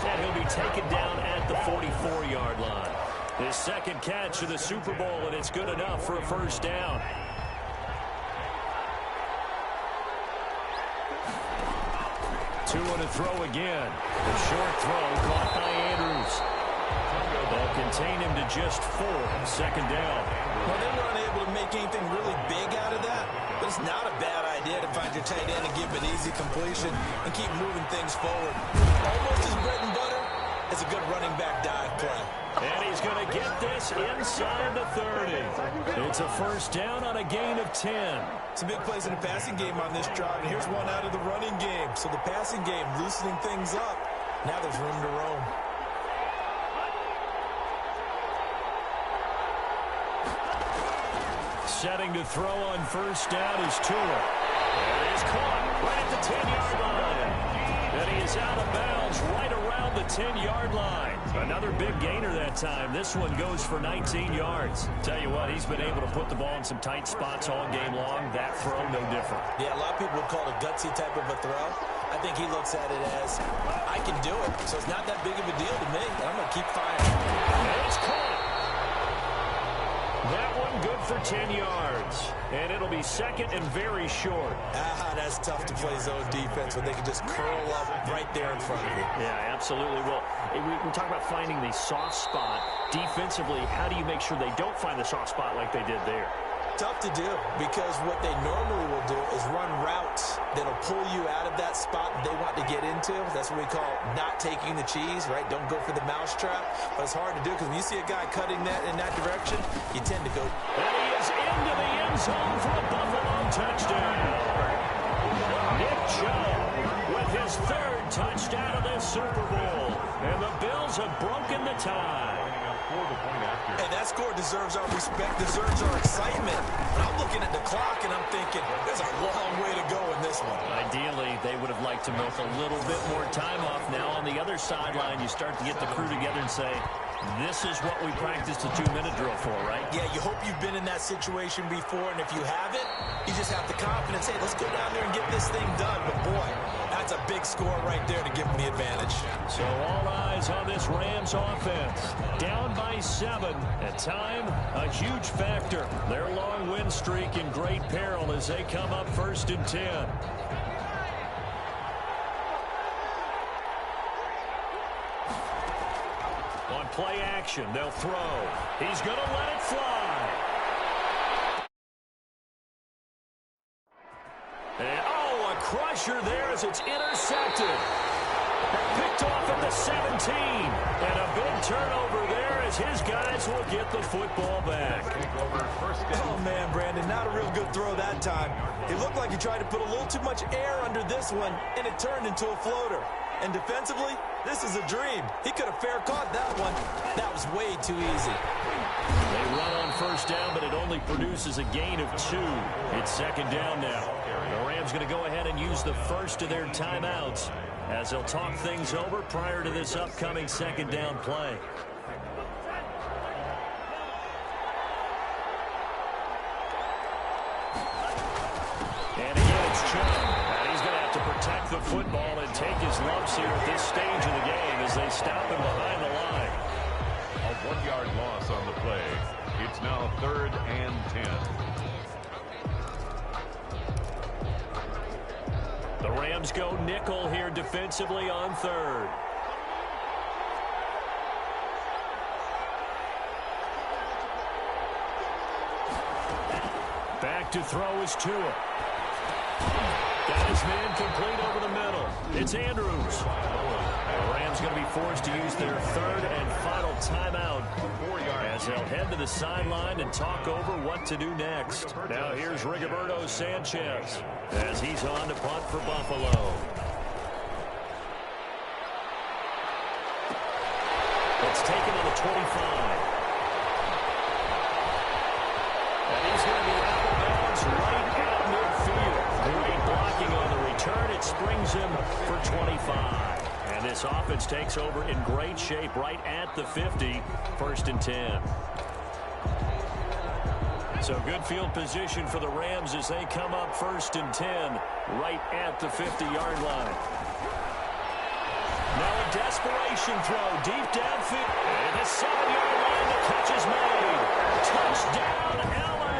And he'll be taken down at the 44-yard line. His second catch of the Super Bowl, and it's good enough for a first down. Tua to throw again. A short throw caught by Andrews. They'll contain him to just 4. Second down. Well, they were unable to make anything really big out of that, but it's not a bad idea to find your tight end and give him an easy completion and keep moving things forward. Almost as bread and butter as a good running back dive play. And he's going to get this inside the 30. It's a first down on a gain of 10. Some big plays in the passing game on this drive, and here's one out of the running game. So the passing game loosening things up. Now there's room to roam. Setting to throw on first down is Tua. And he's caught right at the 10-yard line. And he is out of bounds right around the 10-yard line. Another big gainer that time. This one goes for 19 yards. Tell you what, he's been able to put the ball in some tight spots all game long. That throw, no different. Yeah, a lot of people would call it a gutsy type of a throw. I think he looks at it as, I can do it, so it's not that big of a deal to me, and I'm going to keep firing. And it's caught. That one good for 10 yards. And it'll be second and very short. That's tough to play zone defense when they can just curl up right there in front of you. Yeah, absolutely. Well, we talk about finding the soft spot. Defensively, how do you make sure they don't find the soft spot like they did there? Tough to do, because what they normally will do is run routes that'll pull you out of that spot that they want to get into. That's what we call not taking the cheese, right? Don't go for the mousetrap. But it's hard to do because when you see a guy cutting that in that direction, you tend to go. And he is into the end zone for a Buffalo touchdown. Nick Chubb with his third touchdown of this Super Bowl. And the Bills have broken the tie. Hey, that score deserves our respect, deserves our excitement. But I'm looking at the clock, and I'm thinking, there's a long way to go in this one. Ideally, they would have liked to milk a little bit more time off. Now on the other sideline, you start to get the crew together and say, this is what we practiced the 2-minute drill for, right? Yeah, you hope you've been in that situation before, and if you haven't, you just have the confidence, hey, let's go down there and get this thing done. But, boy, that's a big score right there to give them the advantage. So all eyes on this Rams offense. Down by 7. At time, a huge factor. Their long win streak in great peril as they come up 1st and 10. On play action, they'll throw. He's going to let it fly. And, a crusher there as it's intercepted. Picked off at the 17. And a big turnover there as his guys will get the football back. Oh, man, Brandon, not a real good throw that time. It looked like he tried to put a little too much air under this one, and it turned into a floater. And defensively, this is a dream. He could have fair caught that one. That was way too easy. They run on 1st down, but it only produces a gain of 2. It's 2nd down now. The Rams going to go ahead and use the first of their timeouts as they'll talk things over prior to this upcoming 2nd down play. And again, it's Chubb. And he's going to have to protect the football and take his lumps here at this stage of the game as they stop him behind the line. A 1-yard loss on the play. It's now 3rd and 10. The Rams go nickel here defensively on 3rd. Back to throw is Tua. Got his man complete over the middle. It's Andrews. The Rams going to be forced to use their 3rd and final timeout as they'll head to the sideline and talk over what to do next. Now here's Rigoberto Sanchez as he's on to punt for Buffalo. It's taken on the 25. And he's going to be out of bounds right at midfield. Great blocking on the return. It springs him for 25. And this offense takes over in great shape right at the 50. 1st and 10. So good field position for the Rams as they come up 1st and 10 right at the 50-yard line. Now a desperation throw deep downfield. And the 7-yard line, the catch is made. Touchdown, LA.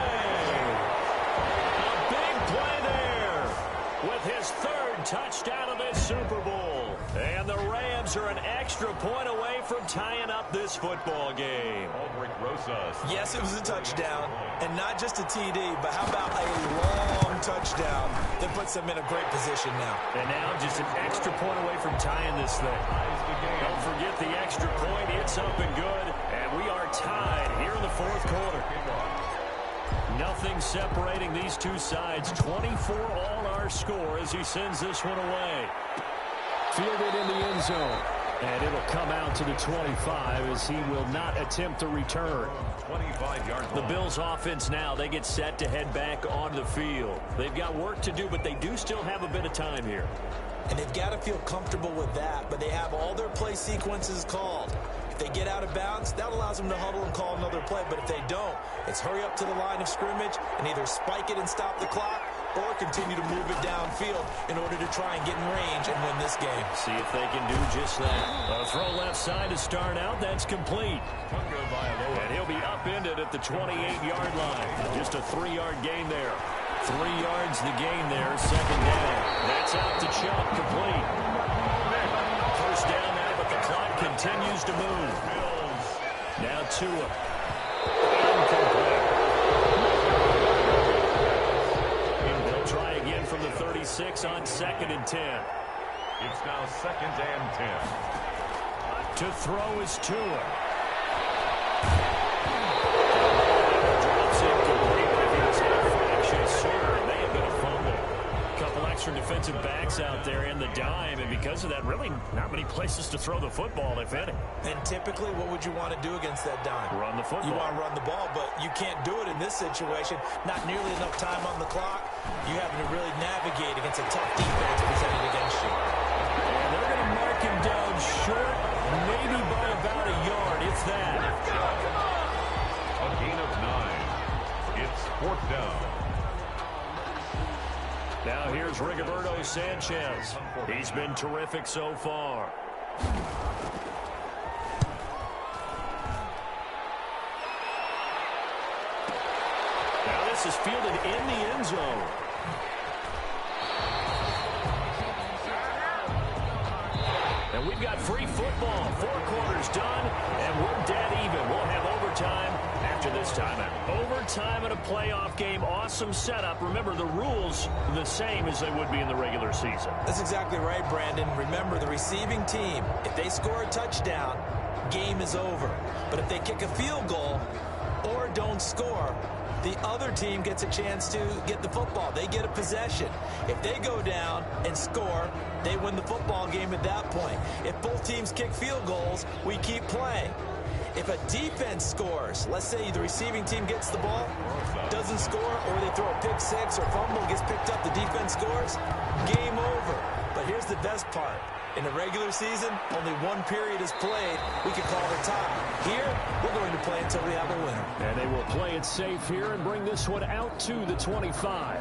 A big play there with his 3rd touchdown of this Super Bowl. And the Rams are an extra point away from tying up this football game. Yes, it was a touchdown, and not just a TD, but how about a long touchdown that puts them in a great position now. And now just an extra point away from tying this thing. Don't forget the extra point. It's up and good, and we are tied here in the 4th quarter. Nothing separating these two sides. 24 all our score as he sends this one away. Fielded in the end zone. And it'll come out to the 25 as he will not attempt to return. 25-yard. The Bills offense now, they get set to head back on the field. They've got work to do, but they do still have a bit of time here. And they've got to feel comfortable with that, but they have all their play sequences called. If they get out of bounds, that allows them to huddle and call another play. But if they don't, it's hurry up to the line of scrimmage and either spike it and stop the clock or continue to move it downfield in order to try and get in range and win this game. See if they can do just that. A throw left side to start out. That's complete. And he'll be upended at the 28-yard line. Just a 3-yard gain there. 3 yards the gain there. 2nd down. That's out to Chubb. Complete. 1st down now, but the clock continues to move. Now Tua. Incomplete. 6 on 2nd and 10. It's now 2nd and 10. To throw is Tua. Extra defensive backs out there in the dime, and because of that, really not many places to throw the football, if any. And typically, what would you want to do against that dime? Run the football. You want to run the ball, but you can't do it in this situation. Not nearly enough time on the clock. You having to really navigate against a tough defense presented against you. And they're going to mark him down short, maybe by about a yard, if that. A gain of 9. It's 4th down. Now here's Rigoberto Sanchez. He's been terrific so far. Now this is fielded in the end zone. And we've got free football. 4 quarters done, and we're dead even. We'll have overtime after this timeout. Overtime in a playoff game. Awesome setup. Remember, the rules are the same as they would be in the regular season. That's exactly right, Brandon. Remember, the receiving team, if they score a touchdown, game is over. But if they kick a field goal or don't score, the other team gets a chance to get the football. They get a possession. If they go down and score, they win the football game at that point. If both teams kick field goals, we keep playing. If a defense scores, let's say the receiving team gets the ball, doesn't score, or they throw a pick six or fumble, gets picked up, the defense scores, game over. But here's the best part. In the regular season, only one period is played. We can call it a tie. Here, we're going to play until we have a winner. And they will play it safe here and bring this one out to the 25.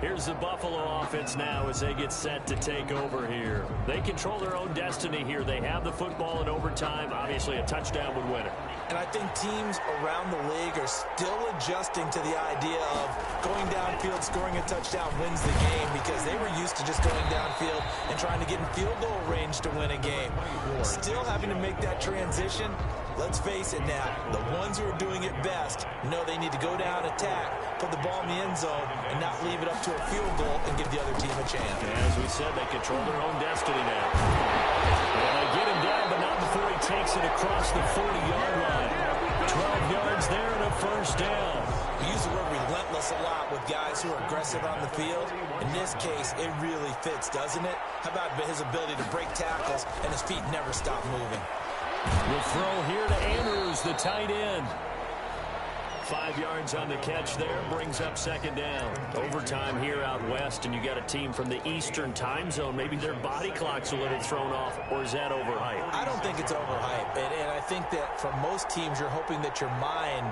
Here's the Buffalo offense now as they get set to take over here. They control their own destiny here. They have the football in overtime. Obviously, a touchdown would win it. And I think teams around the league are still adjusting to the idea of going downfield, scoring a touchdown wins the game, because they were used to just going downfield and trying to get in field goal range to win a game. Still having to make that transition. Let's face it now, the ones who are doing it best know they need to go down, attack, put the ball in the end zone, and not leave it up to a field goal and give the other team a chance. And as we said, they control their own destiny now. And they get him down, but not before he takes it across the 40-yard line. 12 yards there and a first down. We use the word relentless a lot with guys who are aggressive on the field. In this case, it really fits, doesn't it? How about his ability to break tackles and his feet never stop moving? The throw here to Andrews, the tight end. 5 yards on the catch there, brings up second down. Overtime here out west, and you got a team from the Eastern time zone. Maybe their body clock's a little thrown off, or is that overhyped? I don't think it's overhyped, and I think that for most teams, you're hoping that your mind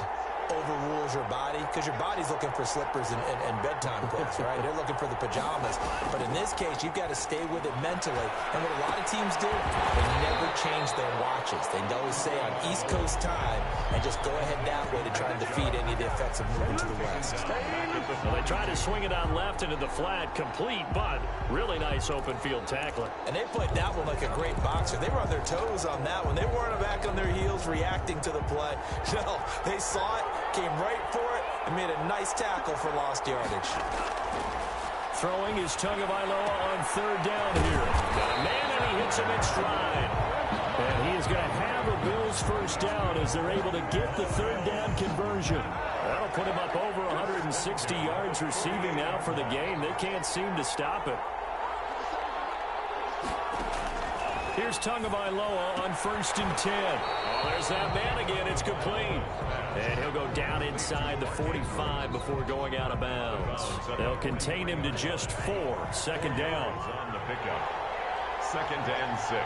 overrules your body, because your body's looking for slippers and bedtime clothes, right? They're looking for the pajamas. But in this case, you've got to stay with it mentally. And what a lot of teams do, they never change their watches. They always say on East Coast time and just go ahead that way to try and defeat any of the effects of moving to the west. Well, they try to swing it on left into the flat, complete, but really nice open field tackling. And they played that one like a great boxer. They were on their toes on that one. They weren't back on their heels reacting to the play. No, they saw it, came right for it, and made a nice tackle for lost yardage. Throwing is Tagovailoa on third down here. Got a man, and he hits him in stride. And he is going to have a Bills first down as they're able to get the third down conversion. That'll put him up over 160 yards receiving now for the game. They can't seem to stop it. Here's Tagovailoa on 1st and 10. Oh, there's that man again. It's complete. And he'll go down inside the 45 before going out of bounds. They'll contain him to just 4. Second down. On the pickup. 2nd and 6.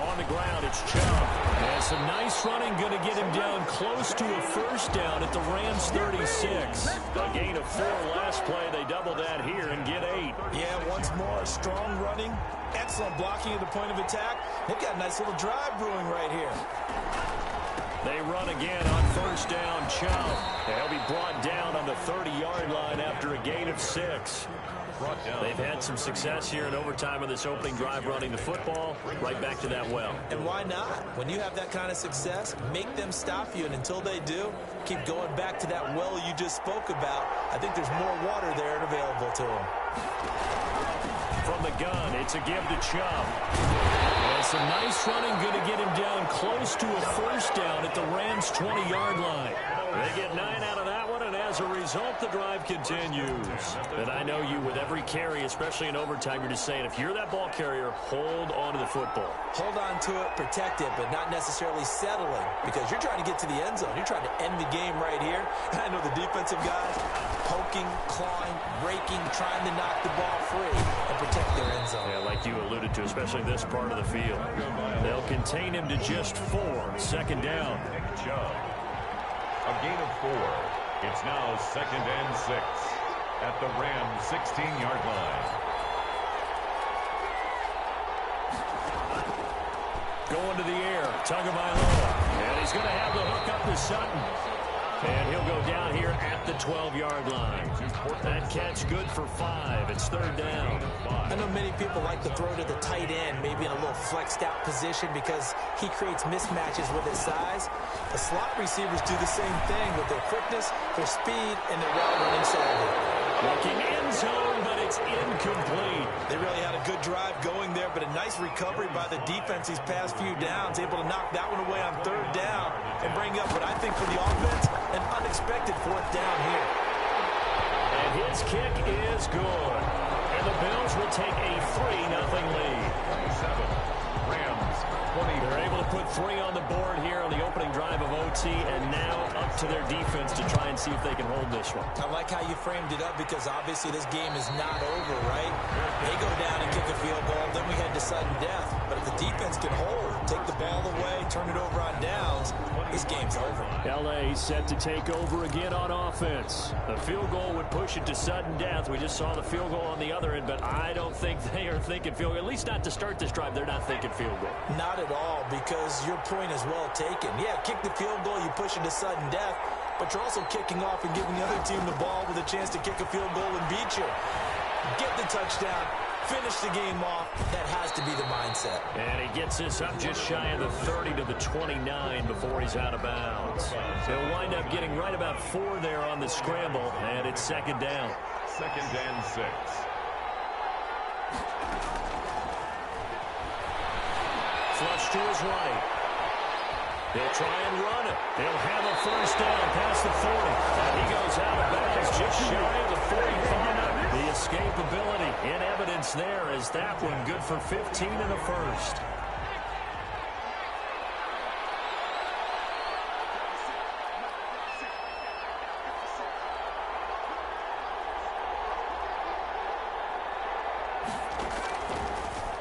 On the ground, it's Chubb. And some nice running, going to get him down close to a first down at the Rams 36. A gain of 4 last play. They double that here and get 8. Yeah, once more, strong running, excellent blocking at the point of attack. They've got a nice little drive brewing right here. They run again on first down. Chubb. They'll be brought down on the 30-yard line after a gain of 6. They've had some success here in overtime of this opening drive running the football. Right back to that well. And why not? When you have that kind of success, make them stop you. And until they do, keep going back to that well you just spoke about. I think there's more water there and available to them. From the gun, it's a give to Chubb. And some nice running, going to get him down close to a first down at the Rams' 20-yard line. They get 9 out of that one, and as a result, the drive continues. And I know you, with every carry, especially in overtime, you're just saying, if you're that ball carrier, hold on to the football. Hold on to it, protect it, but not necessarily settling, because you're trying to get to the end zone. You're trying to end the game right here. And I know the defensive guys poking, clawing, breaking, trying to knock the ball free and protect their end zone. Yeah, like you alluded to, especially this part of the field. They'll contain him to just 4. Second down. A gain of 4. It's now 2nd and 6 at the Rams' 16-yard line. Going to the air, Tagovailoa. And he's going to have the hook up to Sutton. And he'll go down here at the 12-yard line. That catch good for 5. It's 3rd down. I know many people like to throw to the tight end, maybe in a little flexed out position because he creates mismatches with his size. The slot receivers do the same thing with their quickness, their speed, and their route running savvy. Looking end zone, but it's incomplete. They really had a good drive going there, but a nice recovery by the defense these past few downs, able to knock that one away on 3rd down and bring up what I think for the offense, an unexpected 4th down here. And his kick is good. And the Bills will take a 3-0 lead. 7. Rams 20. They're able to put 3 on the board here on the opening drive of OT, and now up to their defense to try and see if they can hold this one. I like how you framed it up because obviously this game is not over, right? They go down and kick a field goal, then we head to sudden death. But if the defense can hold, take the ball away, turn it over on downs, this game's over. L.A. set to take over again on offense. The field goal would push it to sudden death. We just saw the field goal on the other end, but I don't think they are thinking field goal. At least not to start this drive. They're not thinking field goal. Not at all, because your point is well taken. Yeah, kick the field goal, you push it to sudden death, but you're also kicking off and giving the other team the ball with a chance to kick a field goal and beat you. Get the touchdown, finish the game off. That has to be the mindset. And he gets this up just shy of the 30 to the 29 before he's out of bounds. He'll wind up getting right about 4 there on the scramble, and it's 2nd down. 2nd and 6. Flush to his right. They'll try and run it. They'll have a first down past the 40. And he goes out of bounds just shy of the 45. The escapability in evidence there as that one good for 15 and a first.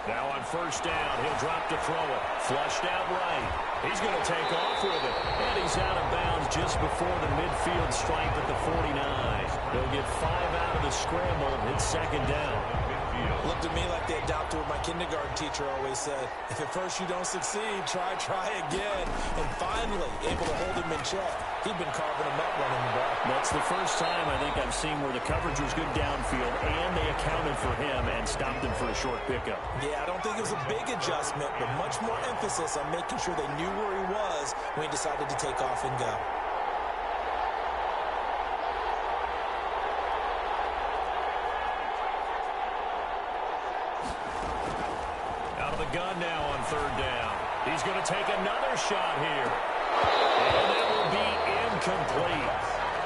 Now on first down, he'll drop to throw it. Flushed out right. He's going to take off with it. And he's out of bounds just before the midfield stripe at the 49. They'll get 5 out of the scramble. It's 2nd down. Looked at me like they adopted what my kindergarten teacher always said. If at first you don't succeed, try again. And finally, able to hold him in check. He'd been carving him up running the ball. That's the first time I think I've seen where the coverage was good downfield and they accounted for him and stopped him for a short pickup. Yeah, I don't think it was a big adjustment, but much more emphasis on making sure they knew where he was when he decided to take off and go. Gun now on 3rd down. He's going to take another shot here. And that will be incomplete.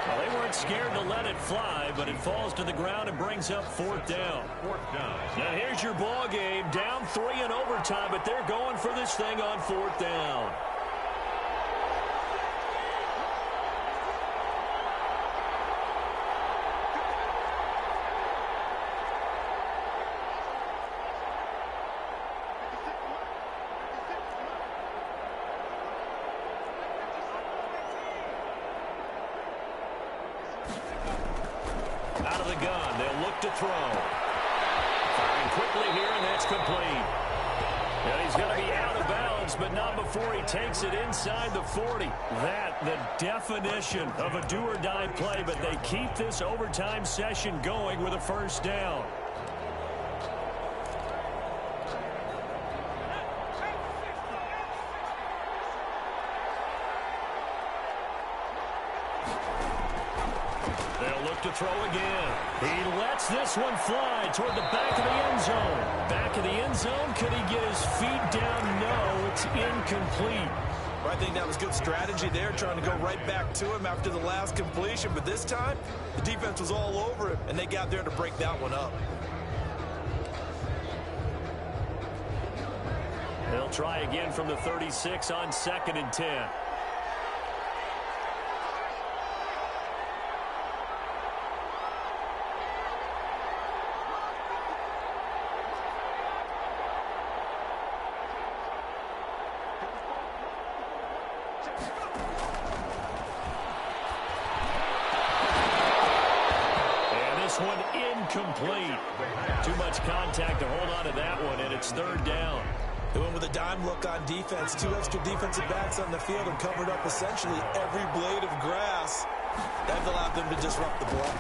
Well, they weren't scared to let it fly, but it falls to the ground and brings up 4th down. 4th down. Now here's your ball game. Down 3 in overtime, but they're going for this thing on 4th down. Out of the gun, they'll look to throw. Firing quickly here, and that's complete. And he's going to be out of bounds, but not before he takes it inside the 40. That, the definition of a do-or-die play, but they keep this overtime session going with a first down. To throw again. He lets this one fly toward the back of the end zone. Back of the end zone. Could he get his feet down? No, it's incomplete. Well, I think that was good strategy there, trying to go right back to him after the last completion. But this time, the defense was all over him, and they got there to break that one up. They'll try again from the 36 on 2nd and 10. Incomplete. Too much contact to hold on to that one, and it's 3rd down. They went with a dime look on defense. 2 extra defensive backs on the field and covered up essentially every blade of grass. That allowed them to disrupt the play.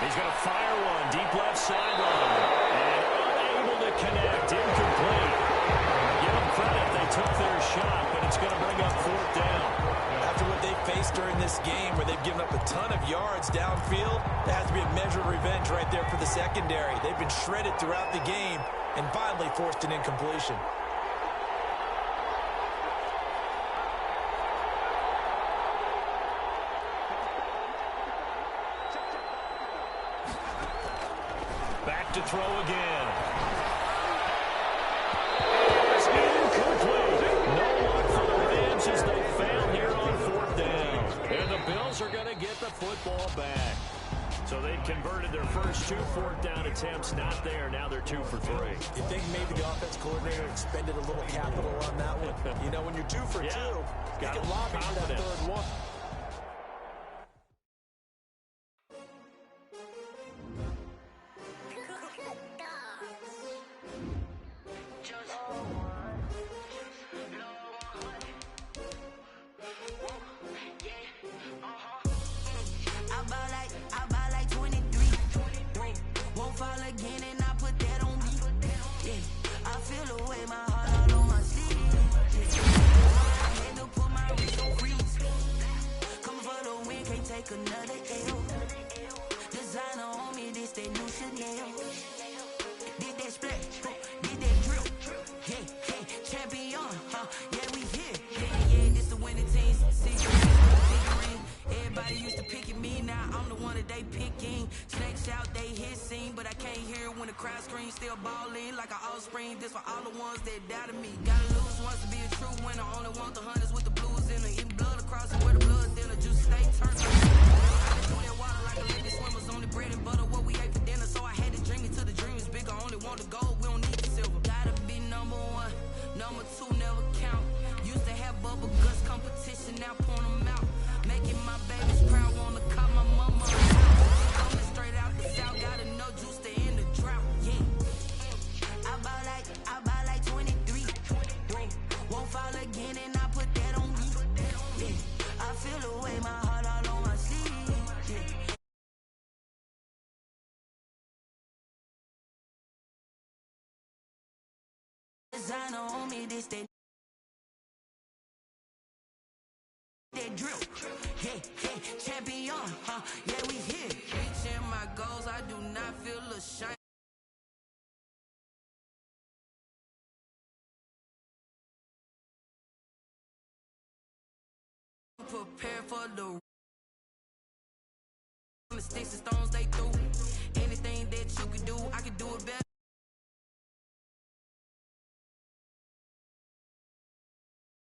He's going to fire one deep left sideline. And unable to connect. Incomplete. Give them credit. They took their shot, but it's going to bring up 4th down. After what they faced during this game where they've given up a ton of yards downfield, there has to be a measure of revenge right there for the secondary. They've been shredded throughout the game and finally forced an incompletion. Back to throw again. It's incomplete. No luck for the Rams as they fail here on 4th down. And the Bills are going to get the football back. So they converted their first 2 4th down attempts. Not there. Now they're 2 for 3. You think maybe the offense coordinator expended a little capital on that one? You know, when you're 2 for 2, you can lobby for that 3rd one. Another L. Designer on me, this that new Chanel. Did that split, did that drip. Hey, hey, champion, huh? Yeah, we here. Yeah, this the winning team. Everybody used to pick at me, now I'm the one that they picking. Snakes out, they hit scene, but I can't hear when the crowd screams. Still balling like an offspring. This for all the ones that doubted me. Gotta lose once to be a true winner. Only want the hunters with the blues in it. Eating blood across it where the blood thinner. Juice stay turned up. Swimmers only bread and butter, what we ate for dinner. So I had to dream it till the dream is bigger. Only want the gold, we don't need the silver. Gotta be number 1, number 2 never count. Used to have bubble guts competition, now point them out. Making my babies proud, wanna call my mama. Coming straight out the south, gotta know juice to end the drought. Yeah, I buy like 23. Won't fall again, and I put that on me. Yeah, I feel the way, my heart all on my sleeve. Yeah. Designer on me, this that drill. Hey, hey, champion, huh? Yeah, we here. Reaching my goals, I do not feel ashamed. Prepare for the sticks and stones they threw. Anything that you can do, I can do it better.